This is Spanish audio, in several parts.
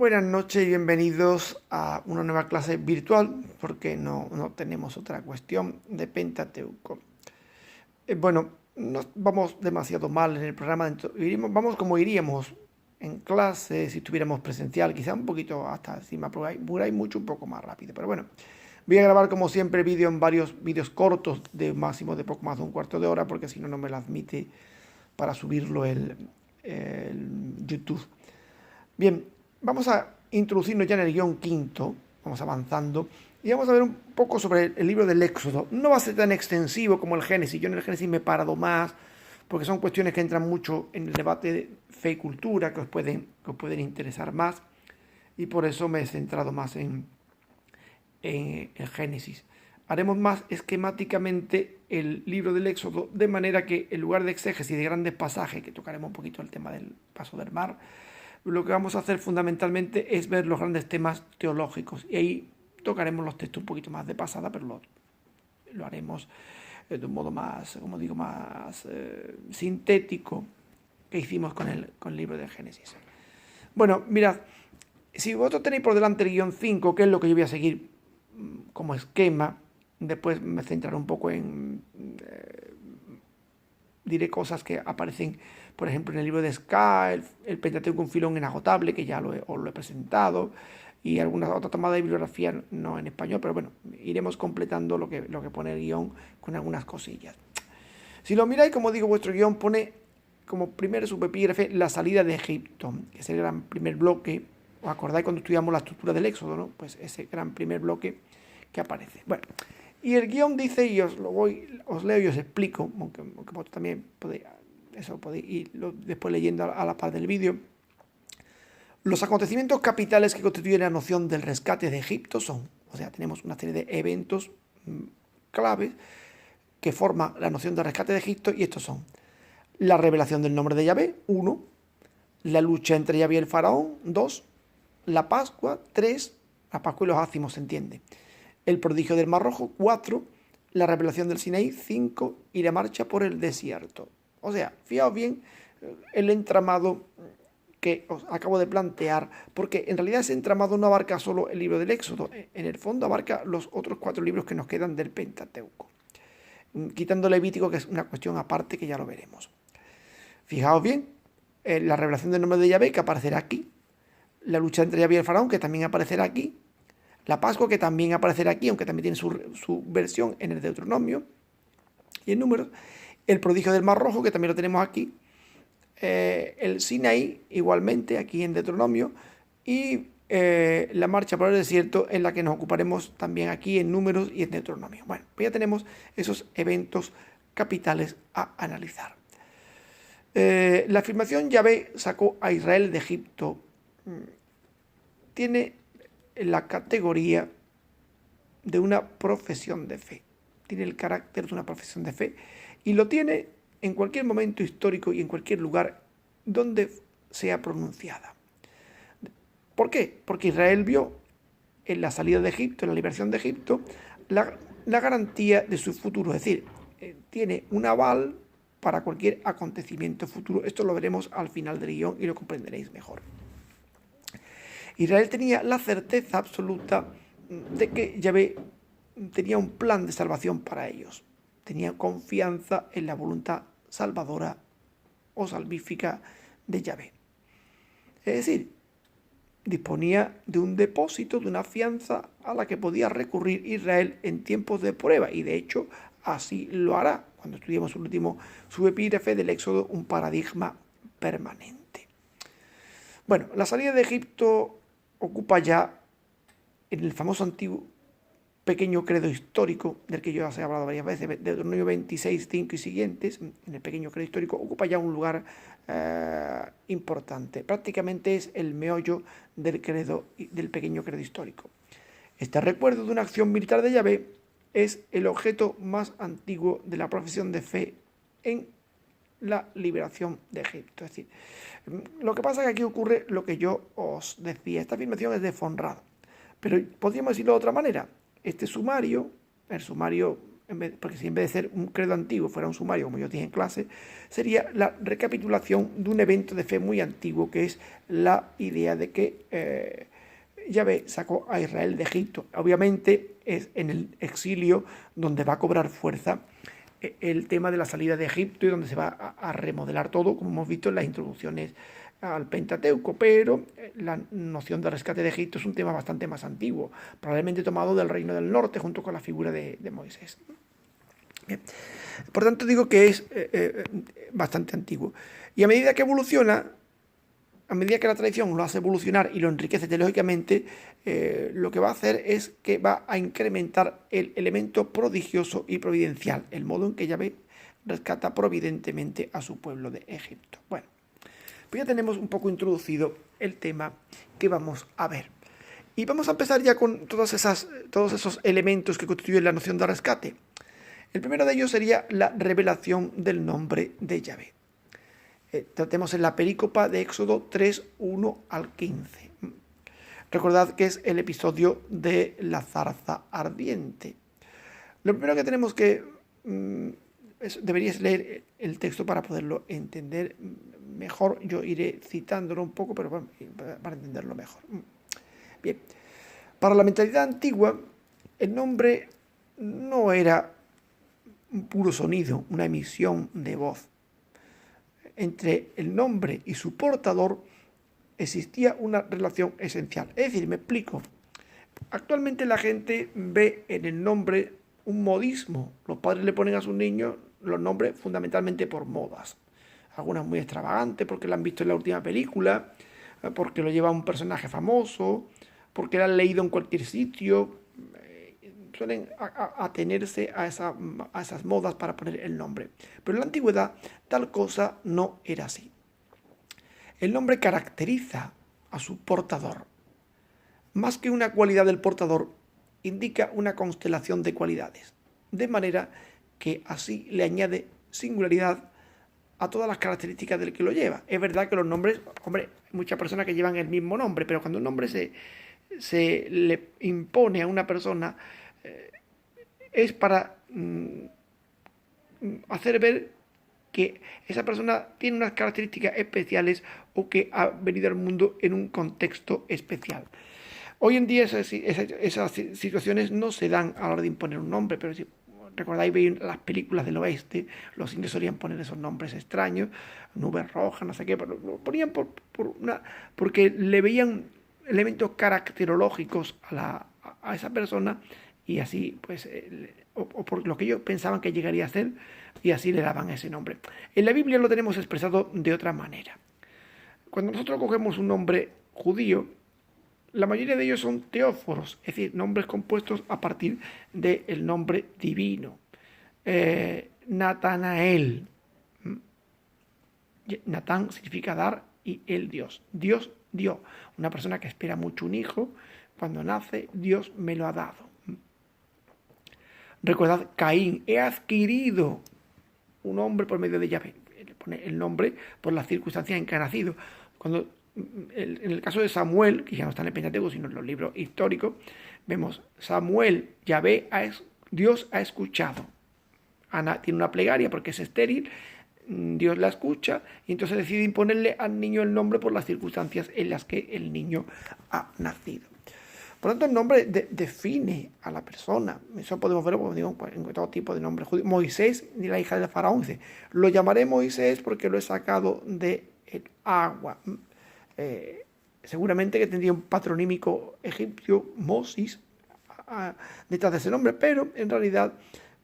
Buenas noches y bienvenidos a una nueva clase virtual, porque no tenemos otra cuestión de Pentateuco. Bueno, no vamos demasiado mal en el programa, vamos como iríamos en clase si estuviéramos presencial, quizá un poquito hasta encima, pero hay mucho un poco más rápido. Pero bueno, voy a grabar como siempre vídeo en varios vídeos cortos de máximo de poco más de un cuarto de hora, porque si no, no me lo admite para subirlo el YouTube. Bien, vamos a introducirnos ya en el guión quinto, vamos avanzando, y vamos a ver un poco sobre el libro del Éxodo. No va a ser tan extensivo como el Génesis, yo en el Génesis me he parado más, porque son cuestiones que entran mucho en el debate de fe y cultura, que os pueden interesar más, y por eso me he centrado más en el Génesis. Haremos más esquemáticamente el libro del Éxodo, de manera que en lugar de exégesis de grandes pasajes, que tocaremos un poquito el tema del paso del mar, lo que vamos a hacer fundamentalmente es ver los grandes temas teológicos. Y ahí tocaremos los textos un poquito más de pasada, pero lo haremos de un modo más, como digo, más sintético que hicimos con el libro de Génesis. Bueno, mirad, si vosotros tenéis por delante el guión 5, que es lo que yo voy a seguir como esquema, después me centraré un poco en... diré cosas que aparecen, por ejemplo, en el libro de Ska, el Pentateuco, un filón inagotable, que ya os lo he presentado, y algunas otras tomadas de bibliografía, no en español, pero bueno, iremos completando lo que pone el guión con algunas cosillas. Si lo miráis, como digo, vuestro guión pone como primer subepígrafe la salida de Egipto, que es el gran primer bloque. ¿Os acordáis cuando estudiamos la estructura del Éxodo, no? Pues ese gran primer bloque que aparece. Bueno, y el guión dice, y os leo y os explico, aunque vosotros también podéis ir después leyendo a la par del vídeo. Los acontecimientos capitales que constituyen la noción del rescate de Egipto son, o sea, tenemos una serie de eventos claves que forman la noción del rescate de Egipto, y estos son la revelación del nombre de Yahvé, 1, la lucha entre Yahvé y el faraón, 2, la Pascua, 3, la Pascua y los ácimos, se entiende, el prodigio del Mar Rojo, 4, la revelación del Sinaí, 5, y la marcha por el desierto. O sea, fijaos bien el entramado que os acabo de plantear, porque en realidad ese entramado no abarca solo el libro del Éxodo, en el fondo abarca los otros 4 libros que nos quedan del Pentateuco, quitando Levítico, que es una cuestión aparte que ya lo veremos. Fijaos bien, la revelación del nombre de Yahvé, que aparecerá aquí, la lucha entre Yahvé y el faraón, que también aparecerá aquí, la Pascua, que también aparecerá aquí, aunque también tiene su versión en el Deuteronomio y en Números, el prodigio del Mar Rojo, que también lo tenemos aquí, el Sinaí, igualmente aquí en Deuteronomio, y la marcha por el desierto, en la que nos ocuparemos también aquí en Números y en Deuteronomio. Bueno, pues ya tenemos esos eventos capitales a analizar. La afirmación Yahvé sacó a Israel de Egipto tiene la categoría de una profesión de fe. Tiene el carácter de una profesión de fe, y lo tiene en cualquier momento histórico y en cualquier lugar donde sea pronunciada. ¿Por qué? Porque Israel vio en la salida de Egipto, en la liberación de Egipto, la garantía de su futuro. Es decir, tiene un aval para cualquier acontecimiento futuro. Esto lo veremos al final del guión y lo comprenderéis mejor. Israel tenía la certeza absoluta de que Yahvé tenía un plan de salvación para ellos. Tenía confianza en la voluntad salvadora o salvífica de Yahvé. Es decir, disponía de un depósito, de una fianza a la que podía recurrir Israel en tiempos de prueba, y de hecho así lo hará cuando estudiemos el último subepígrafe del Éxodo, un paradigma permanente. Bueno, la salida de Egipto ocupa ya en el famoso antiguo pequeño credo histórico, del que yo ya os he hablado varias veces, de Deuteronomio 26, 5 y siguientes, en el pequeño credo histórico, ocupa ya un lugar importante. Prácticamente es el meollo del pequeño credo histórico. Este recuerdo de una acción militar de Yahvé es el objeto más antiguo de la profesión de fe en la liberación de Egipto. Es decir, lo que pasa es que aquí ocurre lo que yo os decía. Esta afirmación es de Fonrad, pero podríamos decirlo de otra manera. Este sumario, el sumario porque si en vez de ser un credo antiguo fuera un sumario, como yo dije en clase, sería la recapitulación de un evento de fe muy antiguo, que es la idea de que Yahvé sacó a Israel de Egipto. Obviamente es en el exilio donde va a cobrar fuerza el tema de la salida de Egipto y donde se va a remodelar todo, como hemos visto en las introducciones al Pentateuco, pero la noción de rescate de Egipto es un tema bastante más antiguo, probablemente tomado del Reino del Norte junto con la figura de Moisés. Bien. Por tanto, digo que es bastante antiguo. Y a medida que evoluciona, a medida que la tradición lo hace evolucionar y lo enriquece teológicamente, lo que va a hacer es que va a incrementar el elemento prodigioso y providencial, el modo en que Yahvé rescata providentemente a su pueblo de Egipto. Bueno, pues ya tenemos un poco introducido el tema que vamos a ver. Y vamos a empezar ya con todos esos elementos que constituyen la noción de rescate. El primero de ellos sería la revelación del nombre de Yahvé. Tratemos en la perícopa de Éxodo 3, 1 al 15. Recordad que es el episodio de la zarza ardiente. Lo primero que tenemos que... deberías leer el texto para poderlo entender mejor. Yo iré citándolo un poco, pero bueno, para entenderlo mejor. Bien. Para la mentalidad antigua, el nombre no era un puro sonido, una emisión de voz. Entre el nombre y su portador existía una relación esencial. Es decir, me explico. Actualmente la gente ve en el nombre un modismo. Los padres le ponen a sus niños los nombres fundamentalmente por modas. Algunas muy extravagantes porque lo han visto en la última película, porque lo lleva un personaje famoso, porque lo han leído en cualquier sitio. Suelen atenerse a esas modas para poner el nombre. Pero en la antigüedad tal cosa no era así. El nombre caracteriza a su portador. Más que una cualidad del portador, indica una constelación de cualidades, de manera que así le añade singularidad a todas las características del que lo lleva. Es verdad que los nombres, hombre, hay muchas personas que llevan el mismo nombre, pero cuando un nombre se le impone a una persona, es para hacer ver que esa persona tiene unas características especiales o que ha venido al mundo en un contexto especial. Hoy en día esas situaciones no se dan a la hora de imponer un nombre, pero si recordáis veis las películas del oeste, los indios solían poner esos nombres extraños, nubes rojas, no sé qué, pero lo ponían porque le veían elementos caracterológicos a esa persona y así, pues, o por lo que ellos pensaban que llegaría a ser, y así le daban ese nombre. En la Biblia lo tenemos expresado de otra manera. Cuando nosotros cogemos un nombre judío, la mayoría de ellos son teóforos, es decir, nombres compuestos a partir del nombre divino. Natanael. Natán significa dar y el Dios. Dios dio. Una persona que espera mucho un hijo, cuando nace, Dios me lo ha dado. Recordad, Caín, he adquirido un hombre por medio de Yahvé. Le pone el nombre por las circunstancias en que ha nacido. Cuando en el caso de Samuel, que ya no está en el Pentateuco, sino en los libros históricos, vemos Samuel, Yahvé, Dios ha escuchado. Ana tiene una plegaria porque es estéril, Dios la escucha y entonces decide imponerle al niño el nombre por las circunstancias en las que el niño ha nacido. Por lo tanto, el nombre define a la persona. Eso podemos verlo, como digo, en todo tipo de nombres judíos. Moisés, ni la hija del faraón, dice, lo llamaré Moisés porque lo he sacado del agua. Seguramente que tendría un patronímico egipcio, Moses, detrás de ese nombre, pero en realidad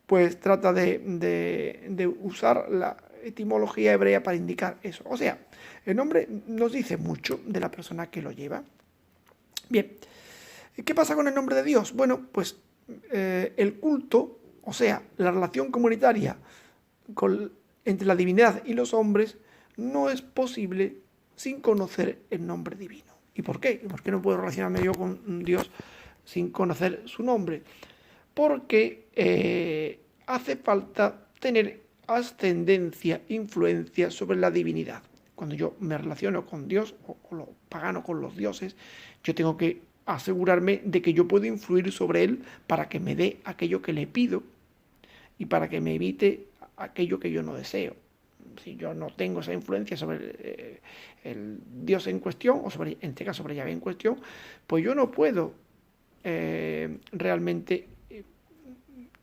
pues trata de usar la etimología hebrea para indicar eso. O sea, el nombre nos dice mucho de la persona que lo lleva. Bien, ¿qué pasa con el nombre de Dios? Bueno, pues el culto, o sea, la relación comunitaria entre la divinidad y los hombres no es posible sin conocer el nombre divino. ¿Y por qué? ¿Por qué no puedo relacionarme yo con Dios sin conocer su nombre? Porque hace falta tener ascendencia, influencia sobre la divinidad. Cuando yo me relaciono con Dios, o los paganos con los dioses, yo tengo que asegurarme de que yo puedo influir sobre él para que me dé aquello que le pido. y para que me evite aquello que yo no deseo. Si yo no tengo esa influencia sobre el Dios en cuestión, o sobre, en este caso sobre Yahvé en cuestión, pues yo no puedo realmente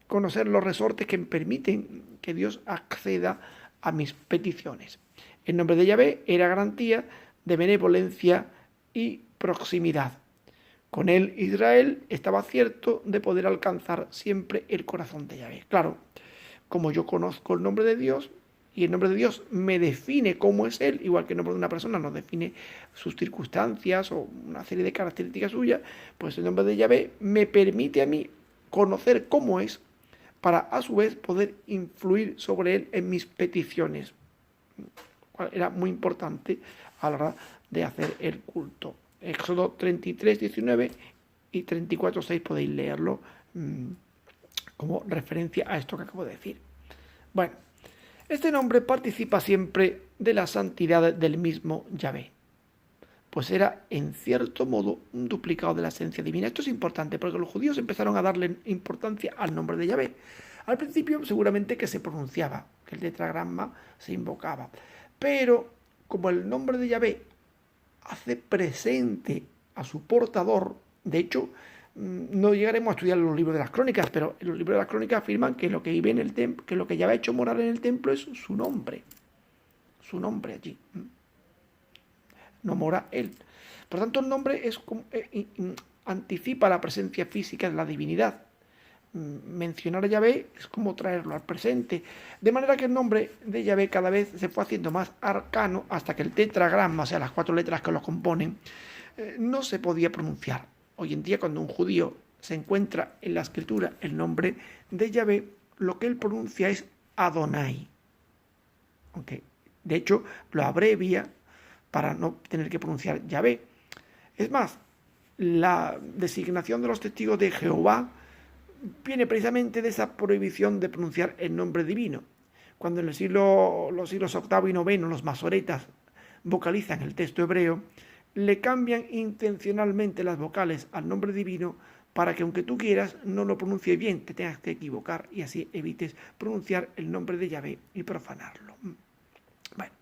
conocer los resortes que me permiten que Dios acceda a mis peticiones. El nombre de Yahvé era garantía de benevolencia y proximidad. Con él Israel estaba cierto de poder alcanzar siempre el corazón de Yahvé. Claro, como yo conozco el nombre de Dios, y el nombre de Dios me define cómo es Él, igual que el nombre de una persona nos define sus circunstancias o una serie de características suyas, pues el nombre de Yahvé me permite a mí conocer cómo es para a su vez poder influir sobre Él en mis peticiones. Era muy importante a la hora de hacer el culto. Éxodo 33, 19 y 34, 6 podéis leerlo como referencia a esto que acabo de decir. Bueno, este nombre participa siempre de la santidad del mismo Yahvé, pues era en cierto modo un duplicado de la esencia divina. Esto es importante porque los judíos empezaron a darle importancia al nombre de Yahvé. Al principio seguramente que se pronunciaba, que el tetragrama se invocaba, pero como el nombre de Yahvé hace presente a su portador, de hecho, no llegaremos a estudiar los libros de las crónicas, pero en los libros de las crónicas afirman que lo que vive en el templo, que lo que Yahvé ha hecho morar en el templo es su nombre allí. No mora él. Por tanto, el nombre es como, anticipa la presencia física de la divinidad. Mencionar a Yahvé es como traerlo al presente. De manera que el nombre de Yahvé cada vez se fue haciendo más arcano hasta que el tetragrama, o sea, las 4 letras que lo componen, no se podía pronunciar. Hoy en día, cuando un judío se encuentra en la escritura el nombre de Yahvé, lo que él pronuncia es Adonai. Okay. De hecho, lo abrevia para no tener que pronunciar Yahvé. Es más, la designación de los testigos de Jehová viene precisamente de esa prohibición de pronunciar el nombre divino. Cuando en los siglos VIII y IX los masoretas vocalizan el texto hebreo, le cambian intencionalmente las vocales al nombre divino para que aunque tú quieras no lo pronuncies bien, te tengas que equivocar y así evites pronunciar el nombre de Yahvé y profanarlo. Bueno,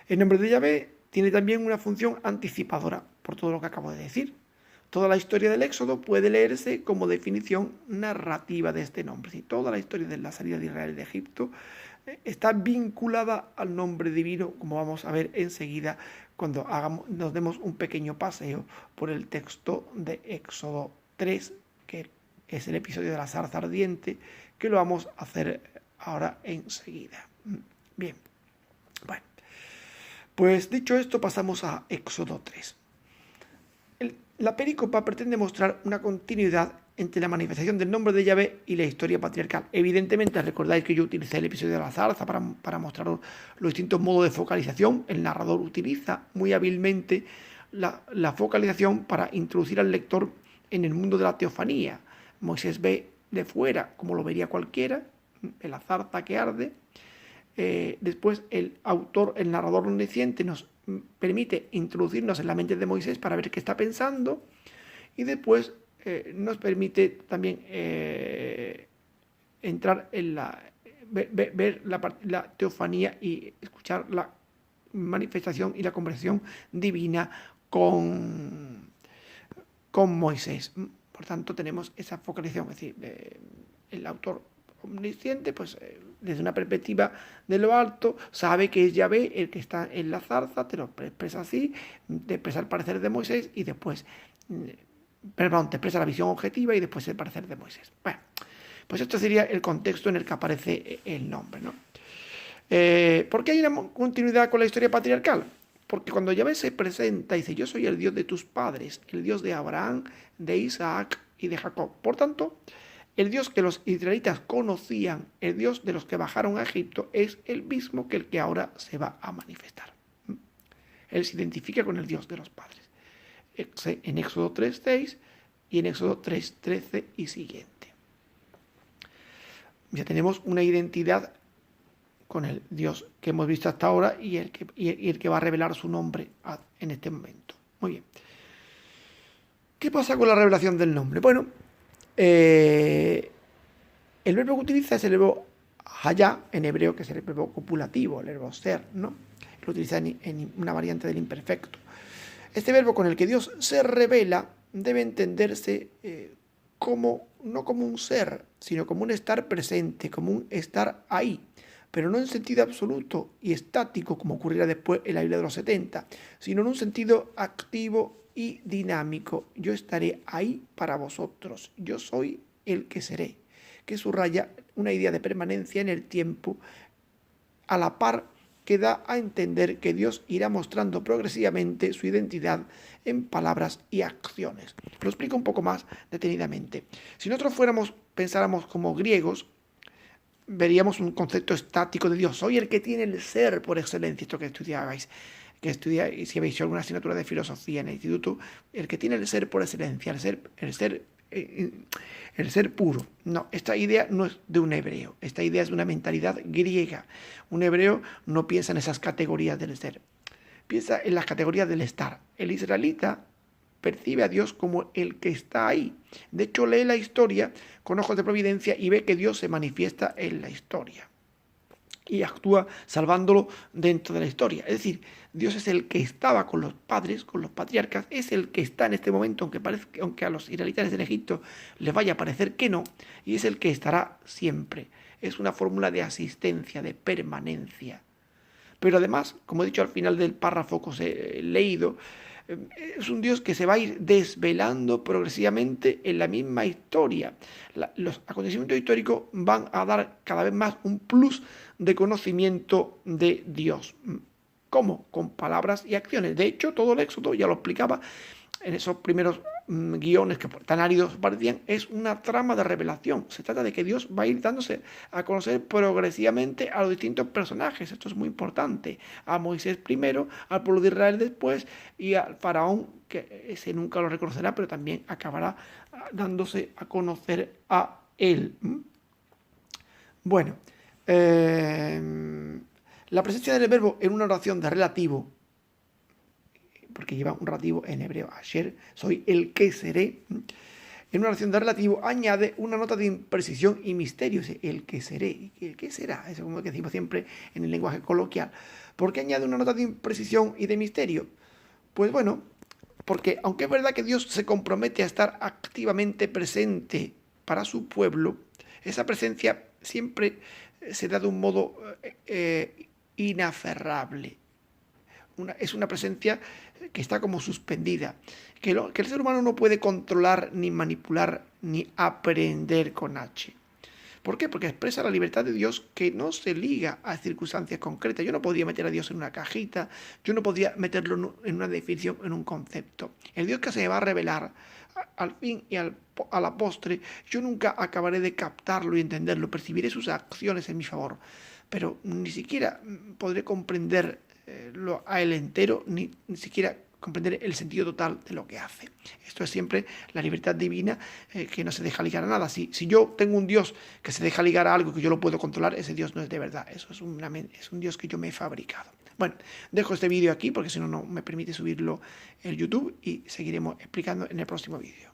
el nombre de Yahvé tiene también una función anticipadora, por todo lo que acabo de decir. Toda la historia del Éxodo puede leerse como definición narrativa de este nombre. ¿Sí? Toda la historia de la salida de Israel de Egipto está vinculada al nombre divino, como vamos a ver enseguida cuando nos demos un pequeño paseo por el texto de Éxodo 3, que es el episodio de la zarza ardiente, que lo vamos a hacer ahora enseguida. Bien, bueno, pues dicho esto pasamos a Éxodo 3. La perícopa pretende mostrar una continuidad entre la manifestación del nombre de Yahvé y la historia patriarcal. Evidentemente, recordáis que yo utilicé el episodio de la zarza para mostraros los distintos modos de focalización. El narrador utiliza muy hábilmente la focalización para introducir al lector en el mundo de la teofanía. Moisés ve de fuera, como lo vería cualquiera, en la zarza que arde. Después el narrador omnisciente nos permite introducirnos en la mente de Moisés para ver qué está pensando y después nos permite también entrar en ver la teofanía y escuchar la manifestación y la conversación divina con Moisés. Por tanto, tenemos esa focalización, es decir, el autor omnisciente, pues desde una perspectiva de lo alto, sabe que es Yahvé el que está en la zarza, te lo expresa así, te expresa el parecer de Moisés y después, te expresa la visión objetiva y después el parecer de Moisés. Bueno, pues esto sería el contexto en el que aparece el nombre, ¿no? ¿Por qué hay una continuidad con la historia patriarcal? Porque cuando Yahvé se presenta y dice, yo soy el Dios de tus padres, el Dios de Abraham, de Isaac y de Jacob. Por tanto, el Dios que los israelitas conocían, el Dios de los que bajaron a Egipto, es el mismo que el que ahora se va a manifestar. Él se identifica con el Dios de los padres. En Éxodo 3:6 y en Éxodo 3:13 y siguiente. Ya tenemos una identidad con el Dios que hemos visto hasta ahora y el que va a revelar su nombre en este momento. Muy bien. ¿Qué pasa con la revelación del nombre? Bueno, El verbo que utiliza es el verbo haya en hebreo, que es el verbo copulativo, el verbo ser, ¿no? Lo utiliza en una variante del imperfecto. Este verbo con el que Dios se revela debe entenderse no como un ser, sino como un estar presente, como un estar ahí, pero no en sentido absoluto y estático, como ocurrirá después en la Biblia de los 70, sino en un sentido activo y dinámico. Yo estaré ahí para vosotros, yo soy el que seré, que subraya una idea de permanencia en el tiempo, a la par que da a entender que Dios irá mostrando progresivamente su identidad en palabras y acciones. Lo explico un poco más detenidamente. Si nosotros pensáramos como griegos, veríamos un concepto estático de Dios. Soy el que tiene el ser por excelencia, esto que estudiáis, si habéis hecho alguna asignatura de filosofía en el instituto, el que tiene el ser por excelencia, el ser puro. No, esta idea no es de un hebreo, esta idea es de una mentalidad griega. Un hebreo no piensa en esas categorías del ser, piensa en las categorías del estar. El israelita percibe a Dios como el que está ahí. De hecho, lee la historia con ojos de providencia y ve que Dios se manifiesta en la historia y actúa salvándolo dentro de la historia. Es decir, Dios es el que estaba con los padres, con los patriarcas, es el que está en este momento, aunque a los israelitas en Egipto les vaya a parecer que no, y es el que estará siempre. Es una fórmula de asistencia, de permanencia. Pero además, como he dicho al final del párrafo que os he leído, es un Dios que se va a ir desvelando progresivamente en la misma historia. Los acontecimientos históricos van a dar cada vez más un plus de conocimiento de Dios. ¿Cómo? Con palabras y acciones. De hecho, todo el Éxodo, ya lo explicaba en esos primeros guiones que tan áridos parecían, es una trama de revelación. Se trata de que Dios va a ir dándose a conocer progresivamente a los distintos personajes. Esto es muy importante. A Moisés primero, al pueblo de Israel después y al faraón, que ese nunca lo reconocerá, pero también acabará dándose a conocer a él. Bueno, la presencia del verbo en una oración de relativo, porque lleva un relativo en hebreo, Asher, soy el que seré. En una oración de relativo añade una nota de imprecisión y misterio, el que seré. ¿El qué será? Eso es como que decimos siempre en el lenguaje coloquial. ¿Por qué añade una nota de imprecisión y de misterio? Pues bueno, porque aunque es verdad que Dios se compromete a estar activamente presente para su pueblo, esa presencia siempre se da de un modo inaferrable. Es una presencia que está como suspendida, que el ser humano no puede controlar, ni manipular, ni aprender con H. ¿Por qué? Porque expresa la libertad de Dios que no se liga a circunstancias concretas. Yo no podría meter a Dios en una cajita, yo no podría meterlo en una definición, en un concepto. El Dios que se me va a revelar, al fin y a la postre, yo nunca acabaré de captarlo y entenderlo, percibiré sus acciones en mi favor, pero ni siquiera podré comprender a él entero, ni siquiera comprender el sentido total de lo que hace. Esto es siempre la libertad divina que no se deja ligar a nada. Si yo tengo un Dios que se deja ligar a algo que yo lo puedo controlar, ese Dios no es de verdad. Eso es un Dios que yo me he fabricado. Bueno, dejo este vídeo aquí porque si no, no me permite subirlo en YouTube y seguiremos explicando en el próximo vídeo.